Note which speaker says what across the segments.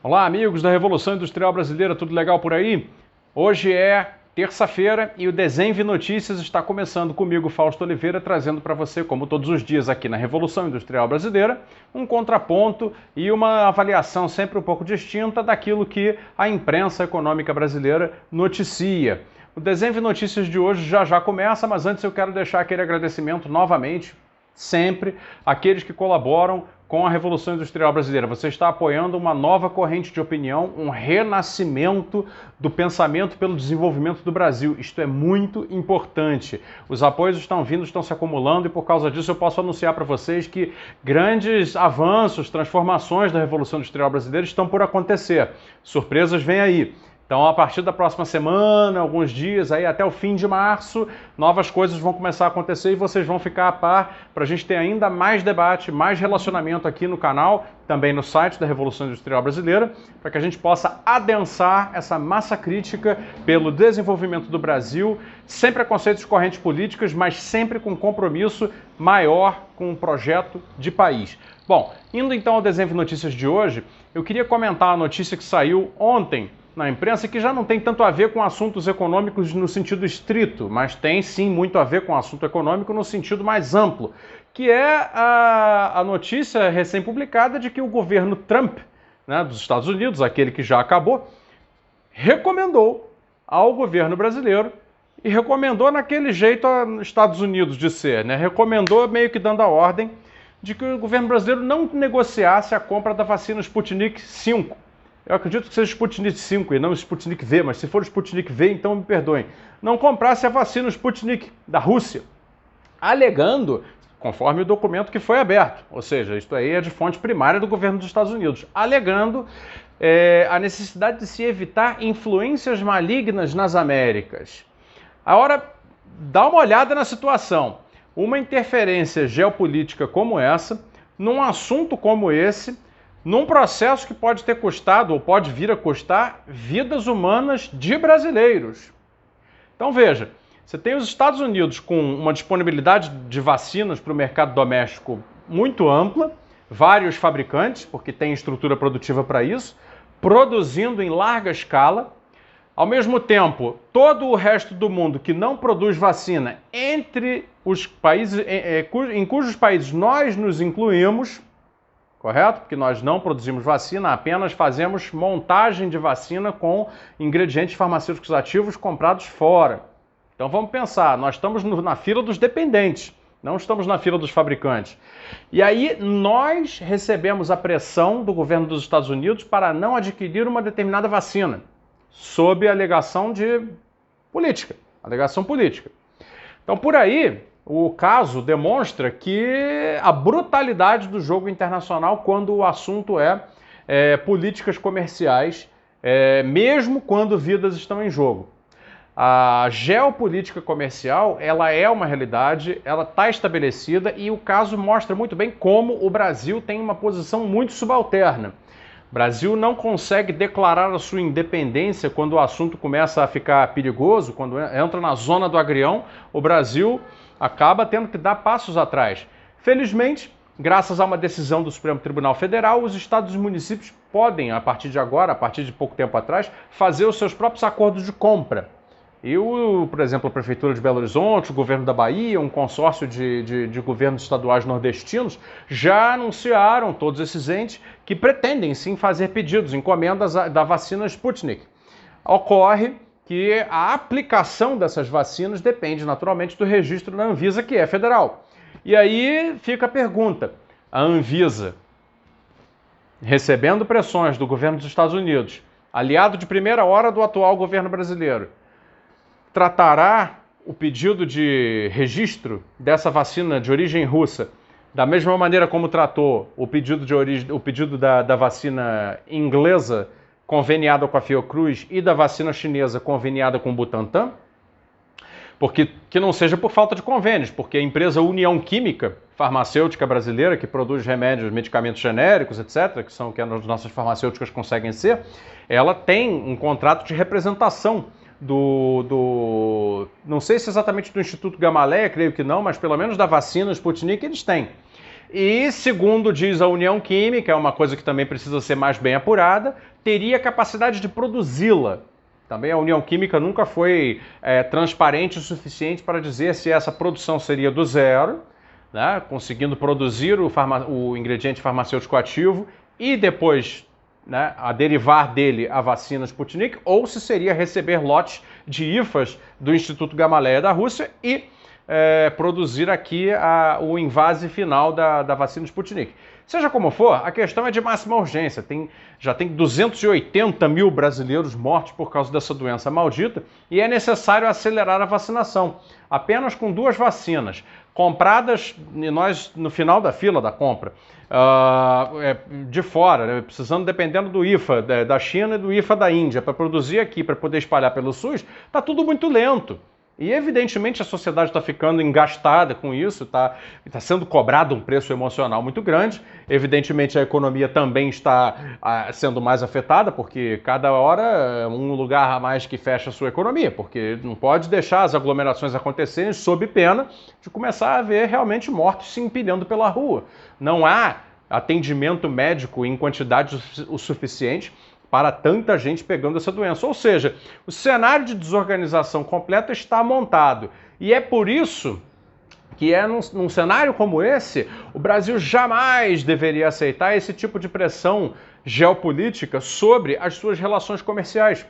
Speaker 1: Olá, amigos da Revolução Industrial Brasileira, tudo legal por aí? Hoje é terça-feira e o Desenve Notícias está começando comigo, Fausto Oliveira, trazendo para você, como todos os dias aqui na Revolução Industrial Brasileira, um contraponto e uma avaliação sempre um pouco distinta daquilo que a imprensa econômica brasileira noticia. O Desenve Notícias de hoje já começa, mas antes eu quero deixar aquele agradecimento novamente, sempre, àqueles que colaboram com a Revolução Industrial Brasileira. Você está apoiando uma nova corrente de opinião, um renascimento do pensamento pelo desenvolvimento do Brasil. Isto é muito importante. Os apoios estão vindo, estão se acumulando e por causa disso eu posso anunciar para vocês que grandes avanços, transformações da Revolução Industrial Brasileira estão por acontecer. Surpresas vêm aí. Então, a partir da próxima semana, alguns dias, aí até o fim de março, novas coisas vão começar a acontecer e vocês vão ficar a par para a gente ter ainda mais debate, mais relacionamento aqui no canal, também no site da Revolução Industrial Brasileira, para que a gente possa adensar essa massa crítica pelo desenvolvimento do Brasil, sem preconceitos de correntes políticas, mas sempre com compromisso maior com um projeto de país. Bom, indo então ao Desenve Notícias de hoje, eu queria comentar a notícia que saiu ontem na imprensa, que já não tem tanto a ver com assuntos econômicos no sentido estrito, mas tem sim muito a ver com assunto econômico no sentido mais amplo, que é a notícia recém-publicada de que o governo Trump, né, dos Estados Unidos, aquele que já acabou, recomendou ao governo brasileiro, e recomendou naquele jeito aos Estados Unidos de ser, né, recomendou meio que dando a ordem de que o governo brasileiro não negociasse a compra da vacina Sputnik V. Eu acredito que seja Sputnik V e não Sputnik V, mas se for Sputnik V, então me perdoem. Não comprasse a vacina Sputnik da Rússia, alegando, conforme o documento que foi aberto, ou seja, isto aí é de fonte primária do governo dos Estados Unidos, alegando a necessidade de se evitar influências malignas nas Américas. Agora, dá uma olhada na situação. Uma interferência geopolítica como essa, num assunto como esse, num processo que pode ter custado ou pode vir a custar vidas humanas de brasileiros. Então veja, você tem os Estados Unidos com uma disponibilidade de vacinas para o mercado doméstico muito ampla, vários fabricantes, porque tem estrutura produtiva para isso, produzindo em larga escala. Ao mesmo tempo, todo o resto do mundo que não produz vacina, entre os países em cujos países nós nos incluímos, correto? Porque nós não produzimos vacina, apenas fazemos montagem de vacina com ingredientes farmacêuticos ativos comprados fora. Então vamos pensar, nós estamos na fila dos dependentes, não estamos na fila dos fabricantes. E aí nós recebemos a pressão do governo dos Estados Unidos para não adquirir uma determinada vacina, sob a alegação de política, alegação política. Então por aí, o caso demonstra que a brutalidade do jogo internacional quando o assunto é políticas comerciais, mesmo quando vidas estão em jogo. A geopolítica comercial, ela é uma realidade, ela está estabelecida e o caso mostra muito bem como o Brasil tem uma posição muito subalterna. O Brasil não consegue declarar a sua independência quando o assunto começa a ficar perigoso, quando entra na zona do agrião, o Brasil acaba tendo que dar passos atrás. Felizmente, graças a uma decisão do Supremo Tribunal Federal, os estados e municípios podem, a partir de agora, a partir de pouco tempo atrás, fazer os seus próprios acordos de compra. E, por exemplo, a Prefeitura de Belo Horizonte, o governo da Bahia, um consórcio de governos estaduais nordestinos, já anunciaram, todos esses entes, que pretendem sim fazer pedidos, encomendas da vacina Sputnik. Ocorre que a aplicação dessas vacinas depende naturalmente do registro da Anvisa, que é federal. E aí fica a pergunta, a Anvisa, recebendo pressões do governo dos Estados Unidos, aliado de primeira hora do atual governo brasileiro, tratará o pedido de registro dessa vacina de origem russa da mesma maneira como tratou o pedido da vacina inglesa conveniada com a Fiocruz e da vacina chinesa conveniada com o Butantan? Porque que não seja por falta de convênios, porque a empresa União Química, farmacêutica brasileira, que produz remédios, medicamentos genéricos, etc., que as nossas farmacêuticas conseguem ser, ela tem um contrato de representação não sei se exatamente do Instituto Gamaleya, creio que não, mas pelo menos da vacina Sputnik eles têm. e, segundo diz a União Química, é uma coisa que também precisa ser mais bem apurada, teria capacidade de produzi-la. Também a União Química nunca foi transparente o suficiente para dizer se essa produção seria do zero, né, conseguindo produzir o ingrediente farmacêutico ativo e depois, né, a derivar dele a vacina Sputnik, ou se seria receber lotes de IFAs do Instituto Gamaleya da Rússia e produzir aqui o invase final da vacina Sputnik. Seja como for, a questão é de máxima urgência. Já tem 280 mil brasileiros mortos por causa dessa doença maldita e é necessário acelerar a vacinação. Apenas com 2 vacinas, compradas, e nós no final da fila da compra, de fora, né, dependendo do IFA da China e do IFA da Índia, para produzir aqui, para poder espalhar pelo SUS, está tudo muito lento. E, evidentemente, a sociedade está ficando engastada com isso, está sendo cobrado um preço emocional muito grande. Evidentemente, a economia também está sendo mais afetada, porque cada hora é um lugar a mais que fecha a sua economia, porque não pode deixar as aglomerações acontecerem sob pena de começar a ver realmente mortos se empilhando pela rua. Não há atendimento médico em quantidade o suficiente para tanta gente pegando essa doença. Ou seja, o cenário de desorganização completa está montado. E é por isso que num cenário como esse, o Brasil jamais deveria aceitar esse tipo de pressão geopolítica sobre as suas relações comerciais.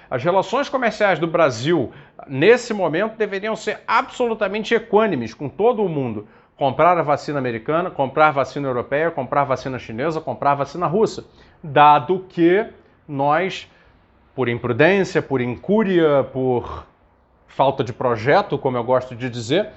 Speaker 1: As relações comerciais do Brasil, nesse momento, deveriam ser absolutamente equânimes com todo o mundo. Comprar a vacina americana, comprar a vacina europeia, comprar a vacina chinesa, comprar a vacina russa. Dado que nós, por imprudência, por incúria, por falta de projeto, como eu gosto de dizer,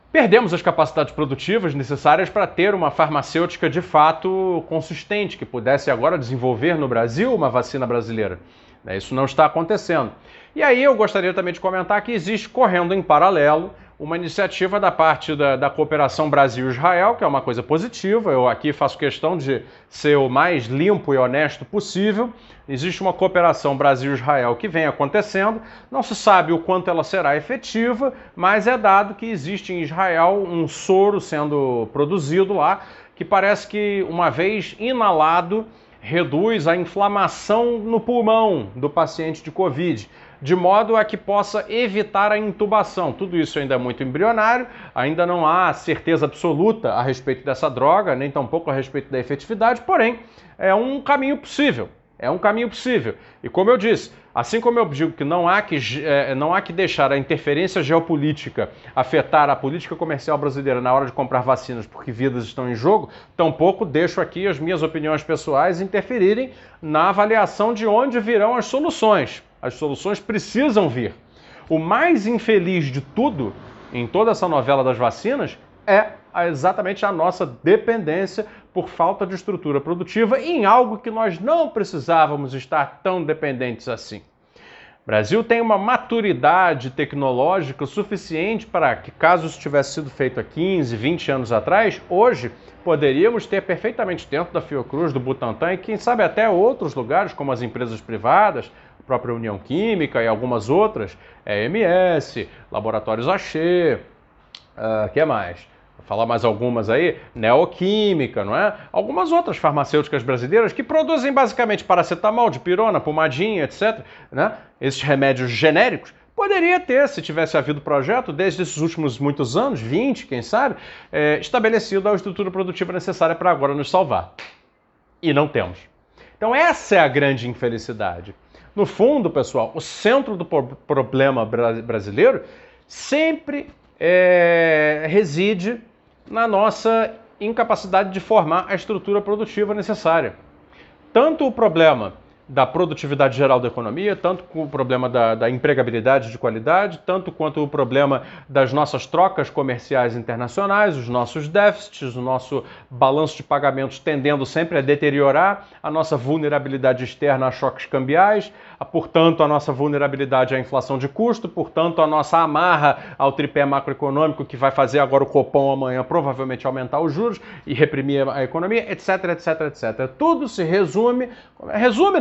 Speaker 1: perdemos as capacidades produtivas necessárias para ter uma farmacêutica de fato consistente, que pudesse agora desenvolver no Brasil uma vacina brasileira. Isso não está acontecendo. E aí eu gostaria também de comentar que existe, correndo em paralelo, uma iniciativa da parte da cooperação Brasil-Israel, que é uma coisa positiva. Eu aqui faço questão de ser o mais limpo e honesto possível. Existe uma cooperação Brasil-Israel que vem acontecendo. Não se sabe o quanto ela será efetiva, mas é dado que existe em Israel um soro sendo produzido lá, que parece que, uma vez inalado, reduz a inflamação no pulmão do paciente de Covid, de modo a que possa evitar a intubação. Tudo isso ainda é muito embrionário, ainda não há certeza absoluta a respeito dessa droga, nem tampouco a respeito da efetividade, porém, é um caminho possível. É um caminho possível. E como eu disse, assim como eu digo que não há que deixar a interferência geopolítica afetar a política comercial brasileira na hora de comprar vacinas porque vidas estão em jogo, tampouco deixo aqui as minhas opiniões pessoais interferirem na avaliação de onde virão as soluções. As soluções precisam vir. O mais infeliz de tudo, em toda essa novela das vacinas, é exatamente a nossa dependência por falta de estrutura produtiva em algo que nós não precisávamos estar tão dependentes assim. O Brasil tem uma maturidade tecnológica suficiente para que, caso isso tivesse sido feito há 15, 20 anos atrás, hoje poderíamos ter perfeitamente dentro da Fiocruz, do Butantan e quem sabe até outros lugares, como as empresas privadas, a própria União Química e algumas outras, EMS, Laboratórios Axê, que mais? Vou falar mais algumas aí, Neoquímica, não é? Algumas outras farmacêuticas brasileiras que produzem basicamente paracetamol, dipirona, pomadinha, etc., né? Esses remédios genéricos. Poderia ter, se tivesse havido projeto, desde esses últimos muitos anos, 20, quem sabe, estabelecido a estrutura produtiva necessária para agora nos salvar. E não temos. Então essa é a grande infelicidade. No fundo, pessoal, o centro do problema brasileiro sempre reside na nossa incapacidade de formar a estrutura produtiva necessária. Tanto o problema da produtividade geral da economia, tanto o problema da empregabilidade de qualidade, tanto quanto o problema das nossas trocas comerciais internacionais, os nossos déficits, o nosso balanço de pagamentos tendendo sempre a deteriorar, a nossa vulnerabilidade externa a choques cambiais, portanto a nossa vulnerabilidade à inflação de custo, portanto a nossa amarra ao tripé macroeconômico que vai fazer agora o Copom amanhã provavelmente aumentar os juros e reprimir a economia, etc, etc, etc. Tudo se resume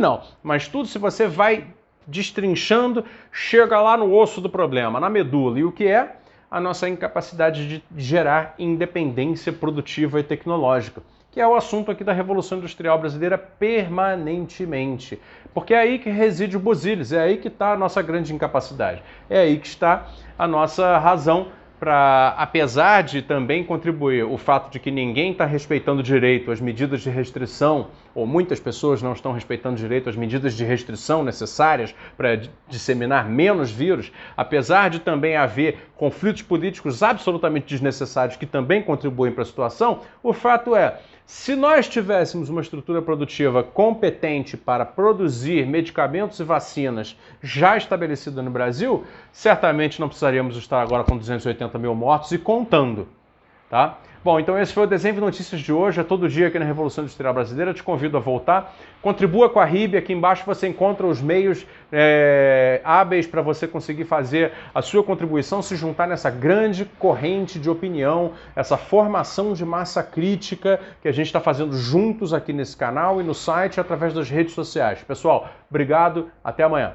Speaker 1: não, mas tudo, se você vai destrinchando, chega lá no osso do problema, na medula. E o que é? a nossa incapacidade de gerar independência produtiva e tecnológica, que é o assunto aqui da Revolução Industrial Brasileira permanentemente. Porque é aí que reside o busilis, é aí que está a nossa grande incapacidade, é aí que está a nossa razão para, apesar de também contribuir o fato de que ninguém está respeitando direito as medidas de restrição, ou muitas pessoas não estão respeitando direito as medidas de restrição necessárias para disseminar menos vírus, apesar de também haver conflitos políticos absolutamente desnecessários que também contribuem para a situação, o fato é, se nós tivéssemos uma estrutura produtiva competente para produzir medicamentos e vacinas já estabelecida no Brasil, certamente não precisaríamos estar agora com 280 mil mortos e contando, tá? Bom, então esse foi o Desenho de Notícias de hoje, é todo dia aqui na Revolução Industrial Brasileira, eu te convido a voltar, contribua com a RIB, aqui embaixo você encontra os meios hábeis para você conseguir fazer a sua contribuição, se juntar nessa grande corrente de opinião, essa formação de massa crítica que a gente está fazendo juntos aqui nesse canal e no site através das redes sociais. Pessoal, obrigado, até amanhã.